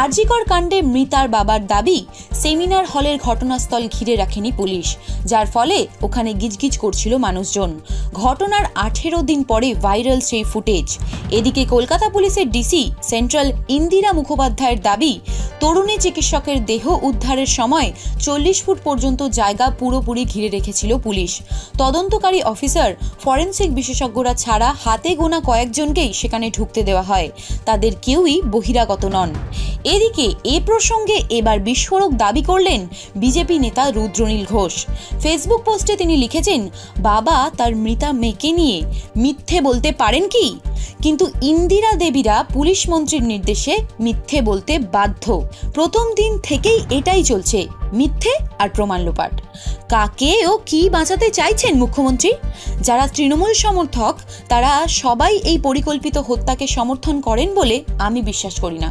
আরজিকর কাণ্ডে মৃতার বাবার দাবি, সেমিনার হলের ঘটনাস্থল ঘিরে রাখেনি পুলিশ, যার ফলে ওখানে গিজগিজ করছিল মানুষজন। ঘটনার 18 দিন পরে ভাইরাল সেই ফুটেজ। এদিকে কলকাতা পুলিশের ডিসি সেন্ট্রাল ইন্দিরা মুখোপাধ্যায়ের দাবি, তরুণী চিকিৎসকের দেহ উদ্ধারের সময় 40 ফুট পর্যন্ত জায়গা পুরোপুরি ঘিরে রেখেছিল পুলিশ। তদন্তকারী অফিসার, ফরেনসিক বিশেষজ্ঞরা ছাড়া হাতে গোনা কয়েকজনকেই সেখানে ঢুকতে দেওয়া হয়। তাদের কেউই বহিরাগত নন। এদিকে এ প্রসঙ্গে এবার বিস্ফোরক দাবি করলেন বিজেপি নেতা রুদ্রনীল ঘোষ। ফেসবুক পোস্টে তিনি লিখেছেন, বাবা তার মৃতা মেয়েকে নিয়ে মিথ্যে বলতে পারেন কি? কিন্তু ইন্দিরা দেবীরা পুলিশ মন্ত্রীর নির্দেশে মিথ্যে বলতে বাধ্য। প্রথম দিন থেকেই এটাই চলছে, মিথ্যে আর প্রমাণ লোপাট। কাকে ও কি বাঁচাতে চাইছেন মুখ্যমন্ত্রী? যারা তৃণমূল সমর্থক তারা সবাই এই পরিকল্পিত হত্যাকে সমর্থন করেন বলে আমি বিশ্বাস করি না।